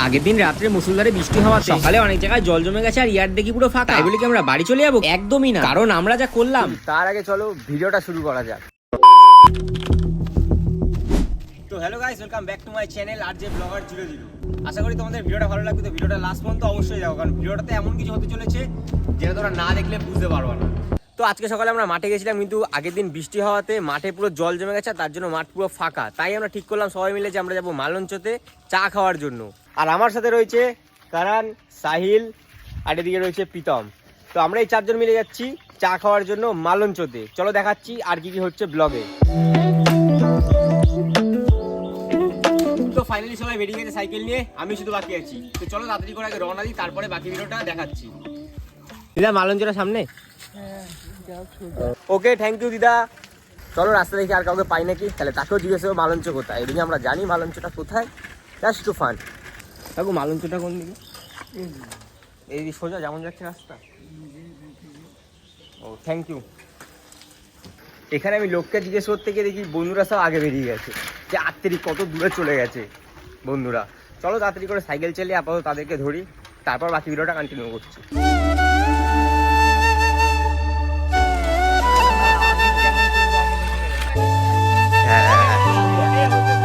আগের দিন রাত্রে মুষলধারে বৃষ্টি হওয়া, সকালে অনেক জায়গায় জল জমে গেছে আর ইয়ার দেখি পুরো ফাঁকা। তাই বলে কি আমরা বাড়ি চলে যাবো? একদমই না, কারণ আমরা যা করলাম তার আগে চলো ভিডিওটা শুরু করা যাক। তো hello guys, welcome back to my channel RJ Vlogger 00। আশা করি তোমাদের ভিডিওটা ভালো লাগবে। তো ভিডিওটা লাস্ট পর্যন্ত অবশ্যই যাও, কারণ ভিডিওটাতে এমন কিছু হতে চলেছে যেটা তোমরা না দেখলে বুঝতে পারবে না। তো আজকে সকালে আমরা মাঠে গেছিলাম, কিন্তু আগের দিন বৃষ্টি হওয়াতে মাঠে পুরো জল জমে গেছে, তার জন্য মাঠ পুরো ফাঁকা। তাই আমরা ঠিক করলাম সবাই মিলে যে আমরা যাবো মালঞ্চতে চা খাওয়ার জন্য। আর আমার সাথে রয়েছে কারণ, সাহিল, আর এদিকে রয়েছে প্রীতম। তো আমরা এই চারজন মিলে যাচ্ছি চা খাওয়ার জন্য মালঞ্চতে। চলো দেখাচ্ছি আর কি কি হচ্ছে ব্লগে। তো ফাইনালি সবাই বেরিয়ে গেছে সাইকেল নিয়ে, আমি শুধু বাকি আছি। তো চলো তাড়াতাড়ি করে আগে রওনা দিই, তারপরে বাকি ভিডিওটা দেখাচ্ছি। দিদা মালঞ্চটা সামনে। ওকে, থ্যাংক ইউ দিদা। চলো রাস্তা দেখি আর কাউকে পাই নাকি, তাহলে তাকেও জিজ্ঞেস করবো মালঞ্চ কোথায়। এদিকে আমরা জানি মালঞ্চটা কোথায়, জাস্ট টু ফান। কাকু মালঞ্চটা কোন দিকে? এই সোজা যেমন যাচ্ছে রাস্তা। ও থ্যাংক ইউ। এখানে আমি লোককে জিজ্ঞেস করতে গিয়ে দেখি বন্ধুরা সব আগে বেরিয়ে গেছে, যে আত্মীয় কত দূরে চলে গেছে বন্ধুরা। চলো তাড়াতাড়ি করে সাইকেল চালিয়ে আপাতত তাদেরকে ধরি, তারপর বাকি ভিডিওটা কন্টিনিউ করছি।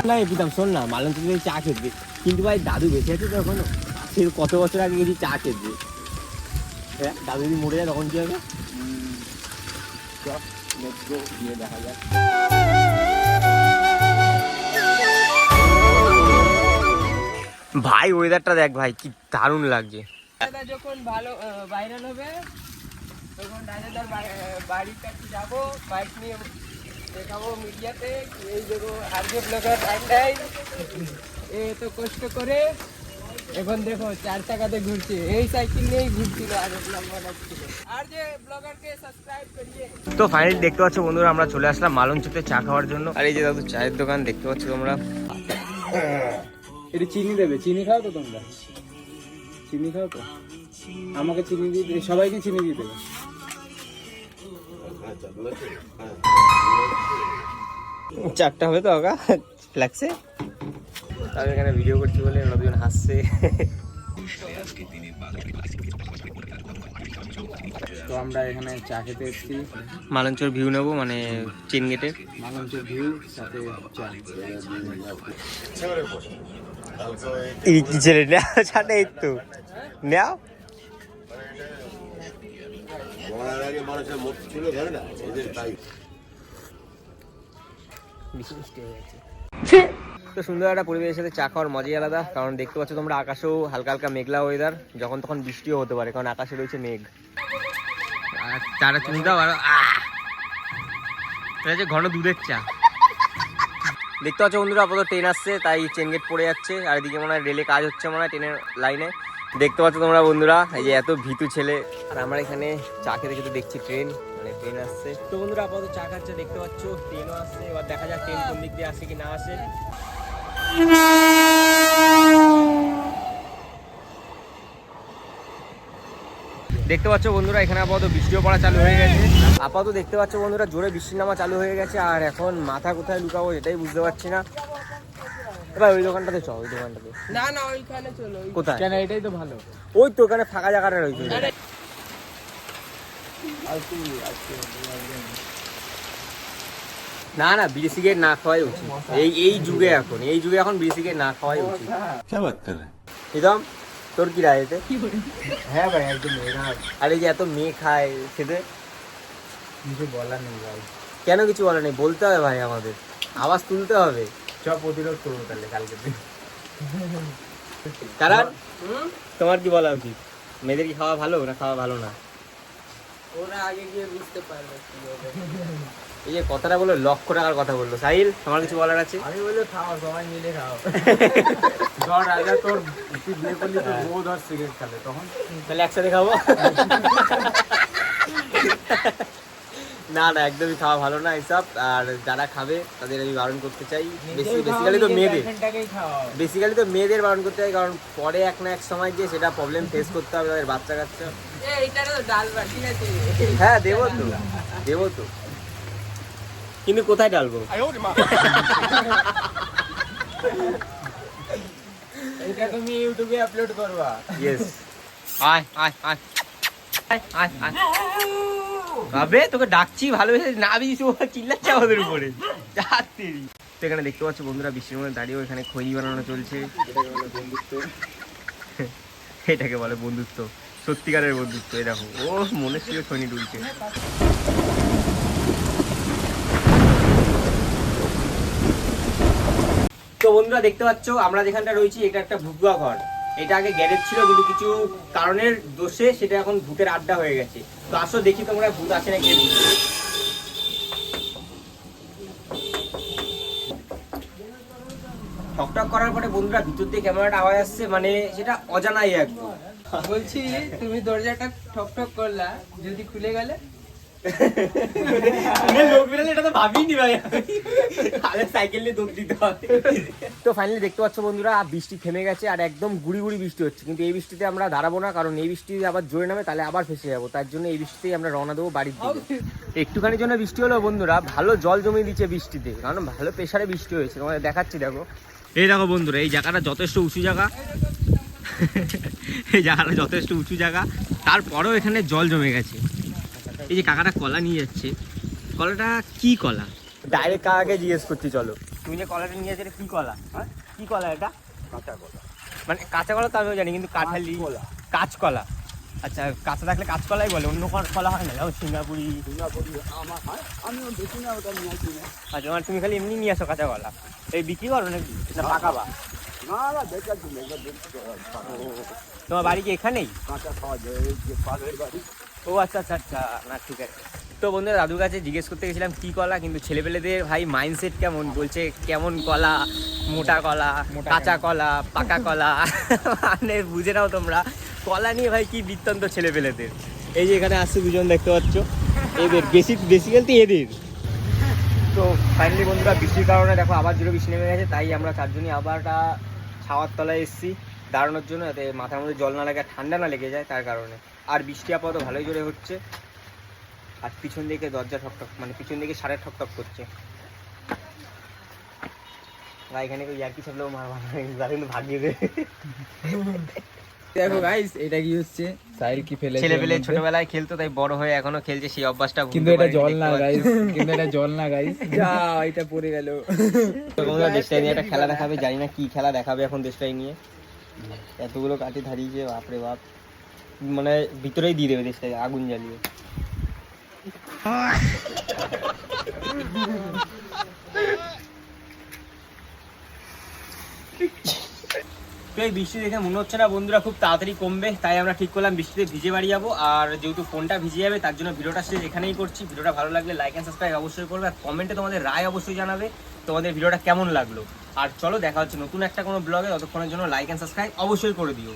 না পিতাম, শোন না, মালঞ্চ চা খেতে, কিন্তু ভাই দাদু বেঁচে আছে তো এখনো। সে কত বছর আগে গেছি চা খেতে। হ্যাঁ, দাদু যদি মরে যায় তখন কি হবে? গিয়ে দেখা যাক। ভাই ওয়েদারটা দেখ ভাই, কি দারুণ লাগছে। যখন ভালো ভাইরাল হবে তখন দাদাদার বাড়ির কাছে যাবো, বাইক নিয়ে দেখাবো মিডিয়াতে, এই দেখো RJ Vlogger 99 এত কষ্ট করে এখন দেখো 4 চাকাতে ঘুরছে, এই সাইকেল নিয়েই ঘুরছিল RJ Vlogger ছিল। RJ Vlogger কে সাবস্ক্রাইব করিয়ে। তো ফাইনালি দেখতে পাচ্ছ বন্ধুরা, আমরা চলে আসলাম মালঞ্চতে চা খাওয়ার জন্য। আর এই যে দাদু চায়ের দোকান দেখতে পাচ্ছ তোমরা। এটা চিনি দেবে, চিনি খাও তো তোমরা? চিনি খাও তো? আমাকে চিনি দিয়ে, সবাইকে চিনি দিয়ে দেবে। চারটা হবে তো আগা লাগছে। আমি এখানে ভিডিও করছি বলে ওরা দুজন হাসছে। তো আমরা এখানে চা খেতে এসেছি, মালঞ্চর ভিউ নেবো, মানে চেন গেটের মালঞ্চের ভিউ সাথে চা। এই কি ছেলে নেওয়া ছাটা, এই তো নেও। তো সুন্দর একটা পরিবেশের সাথে চা খাওয়ার মজাই আলাদা, কারণ দেখতে পাচ্ছ তোমরা আকাশেও হালকা হালকা মেঘলা ওয়েদার, যখন তখন বৃষ্টিও হতে পারে, কারণ আকাশে রয়েছে মেঘ। আর চাটা চুনটাও আরো ঘন দুধের চা। দেখতে পাচ্ছ বন্ধুরা, আপাতত ট্রেন আসছে, তাই চেন গেট পড়ে যাচ্ছে। আর এদিকে মনে হয় রেলে কাজ হচ্ছে, মনে হয় ট্রেনের লাইনে। দেখতে পাচ্ছ তোমরা বন্ধুরা, এই যে এত ভীতু ছেলে। আর আমরা এখানে চা খেতে খেতে দেখছি ট্রেন, মানে ট্রেন আসছে। তো বন্ধুরা আপাতত চা খাচ্ছে, দেখতে পাচ্ছ ট্রেনও আসছে। এবার দেখা যাক ট্রেন কোন দিক দিয়ে আসে কি না আসে। দেখতে পাচ্ছ বন্ধুরা, এখানে আপাতত বৃষ্টিও পড়া চালু হয়ে গেছে। আপাতত দেখতে পাচ্ছ বন্ধুরা, জোরে বৃষ্টি নামা চালু হয়ে গেছে। আর এখন মাথা কোথায় লুকাবো এটাই বুঝতে পারছি না। এবার ওই দোকানটাতে চল, ওই দোকানটাতে। না না ওইখানে চলো। কোথায়? কেন, এটাই তো ভালো। ওই তো ওখানে ফাঁকা জায়গাটা রয়েছে। না না, বিড়ি সিগারেট না খাওয়াই উচিত এই যুগে। এই যুগে এখন বিড়ি সিগারেট না খাওয়াই উচিত। প্রীতম, তোর কি রায় এতে? হ্যাঁ ভাই, একদম। আর এই যে এত মেয়ে খায় খেতে, কিছু বলার নেই ভাই। কেন কিছু বলে নেই? বলতে হবে ভাই, আমাদের আওয়াজ তুলতে হবে। সব প্রতিরোধ করবো তাহলে কালকে দিন। কারণ তোমার কি বলা উচিত? মেয়েদের কি খাওয়া ভালো না খাওয়া ভালো না? ওরা আগে গিয়ে বুঝতে পারবে কি হবে। এই যে কথাটা বললো, লক্ষ টাকার কথা বললো। সাহিল, তোমার কিছু বলার আছে? আমি বলে খাও, সবাই মিলে খাও। ধর আগে তোর বিয়ে করলি, তোর বউ ধর সিগারেট খাবে, তখন তাহলে একসাথে খাবো। না না, একদমই খাওয়া ভালো না এসব। আর যারা খাবে তাদের আমি বারণ করতে চাই, বেসিক্যালি তো মেয়েদের বারণ করতে চাই, কারণ পরে এক না এক সময় গিয়ে সেটা প্রবলেম ফেস করতে হবে তাদের বাচ্চা কাচ্চা। এইটারে তো ডাল বাটি আছে। হ্যাঁ দেবো তো, কিন্তু কোথায় ডালবো? এটা তুমি ইউটিউবে আপলোড করবা। ইয়েস আয় আয় আয় আয় আয় আয় ভাবে তোকে ডাকছি ভালোবেসে না বিছি চিল্লাচ্ছে আমাদের উপরে যাচ্ছি। তো এখানে দেখতে পাচ্ছ বন্ধুরা বৃষ্টির মধ্যে দাঁড়িয়ে এখানে খই বানানো চলছে। এটাকে বলে বন্ধুত্ব, সত্যিকারের বন্ধুত্ব। এই দেখো ও মনে ছিল খনি তুলছে। তো বন্ধুরা দেখতে পাচ্ছ আমরা যেখানটা রয়েছি এটা একটা ভুতুয়া ঘর। এটা আগে গ্যারেজ ছিল কিন্তু কিছু কারণের দোষে সেটা এখন ভূতের আড্ডা হয়ে গেছে। তো আসো দেখি তোমরা ভূত আছে নাকি। টকটক করার পরে বন্ধুরা ভিতর দিয়ে কেমন একটা আওয়াজ আসছে, মানে সেটা অজানাই একদম। বলছি তুমি দরজাটা ঠক ঠক করলা, যদি খুলে গেলে লোক বেরোলে এটা তো ভাবিনি ভাই, আরে সাইকেল নিয়ে দৌড় দিতে হবে। তো ফাইনালি দেখতে পাচ্ছ বন্ধুরা বৃষ্টি থেমে গেছে আর একদম গুড়ি গুড়ি বৃষ্টি হচ্ছে, কিন্তু এই বৃষ্টিতে আমরা দাঁড়াবো না, কারণ এই বৃষ্টি আবার জোরে নামে তাহলে আবার ফেসে যাবো। তার জন্য এই বৃষ্টিতেই আমরা রওনা দেবো বাড়ির দিকে। একটুখানির জন্য বৃষ্টি হলো বন্ধুরা, ভালো জল জমে দিচ্ছে বৃষ্টিতে, কারণ ভালো প্রেসারে বৃষ্টি হয়েছে। তোমাদের দেখাচ্ছি দেখো, এই দেখো বন্ধুরা এই জায়গাটা যথেষ্ট উঁচু জায়গা, এই জায়গাটা যথেষ্ট উঁচু জায়গা, তারপরেও এখানে জল জমে গেছে। এই যে কাকাটা কলা নিয়ে যাচ্ছে, কলাটা কি কলা ডাইরেক্ট কাকাকে জিজ্ঞেস করছি। চলো তুমি যে কলাটা নিয়ে যাচ্ছে এটা কি কলা? হ্যাঁ কি কলা এটা? কাঁচা কলা। মানে কাঁচা কলা তো আমিও জানি, কিন্তু কাঁঠালি কাঁচকলা। আচ্ছা কাঁচা থাকলে কাঁচকলাই বলে, অন্য কলা হয় না? যেমন সিঙ্গাপুরি আমার হয়, আমিও দেখি না, ওটা নিয়ে আসি না। আচ্ছা মানে তুমি খালি এমনি নিয়ে আসো কাঁচা কলা, এই বিক্রি করো নাকি না পাকাবা? না না দেখাচ্ছি না, এটা দেখতে তোমার বাড়ি কি এখানেই? কাঁচা খাওয়া যায়, এই যে পাশের বাড়ি। ও আচ্ছা আচ্ছা আচ্ছা, না ঠিক আছে। তো বন্ধুরা দাদুর কাছে জিজ্ঞেস করতে গেছিলাম কি কলা, কিন্তু ছেলেপেলেদের ভাই মাইন্ডসেট কেমন, বলছে কেমন কলা, মোটা কলা, কাঁচা কলা, পাকা কলা, মানে বুঝে নাও তোমরা কলা নিয়ে ভাই কি বৃত্তান্ত ছেলেপেলেদের। এই যে এখানে আসছে দুজন দেখতে পাচ্ছ, এদের বেসিক্যালি এদের। তো ফাইনালি বন্ধুরা বৃষ্টির কারণে দেখো আবার জোরে বৃষ্টি নেমে গেছে, তাই আমরা চারজনই আবার ছাওয়ার তলায় এসেছি দাঁড়ানোর জন্য, যাতে মাথার মধ্যে জল না লাগে, ঠান্ডা না লেগে যায় তার কারণে। আর বৃষ্টি আপাতত ভালোই জোরে হচ্ছে, আর পিছন দিকে দরজা ঠকঠক, মানে পিছন দিকে সাড়ে ঠকঠক করছে। এখানে ইয়ার কি সবলো কিন্তু ভাগিয়ে দেবে। দেখো গাইস এটা কি হচ্ছে, সাইল কি ফেলেছে। ছেলেপেলে ছোটবেলায় খেলতো, তাই বড় হয়ে এখনো খেলছে, সেই অভ্যাসটা কিন্তু এটা জল না গাইস, কিন্তু এটা জল না গাইস। যা এটা পড়ে গেল। তোমরা দেশটাই নিয়ে একটা খেলা দেখাবে, জানি না কি খেলা দেখাবে এখন দেশটাই নিয়ে। এতগুলো কাঠি ধারিয়েছে বাপরে বাপ, মানে ভিতরেই দিয়ে দেবে দেশটাই আগুন জ্বালিয়ে। তো এই বৃষ্টি দেখে মনে হচ্ছে না বন্ধুরা খুব তাড়াতাড়ি কমবে, তাই আমরা ঠিক করলাম বৃষ্টিতে ভিজে বাড়ি যাবো। আর যেহেতু ফোনটা ভিজে যাবে তার জন্য ভিডিওটা শেষ এখানেই করছি। ভিডিওটা ভালো লাগলে লাইক অ্যান্ড সাবস্ক্রাইব অবশ্যই করবে, আর কমেন্টে তোমাদের রায় অবশ্যই জানাবে তোমাদের ভিডিওটা কেমন লাগলো। আর চলো দেখা হচ্ছে নতুন একটা কোনো ব্লগে, ততক্ষণের জন্য লাইক অ্যান্ড সাবস্ক্রাইব অবশ্যই করে দিও।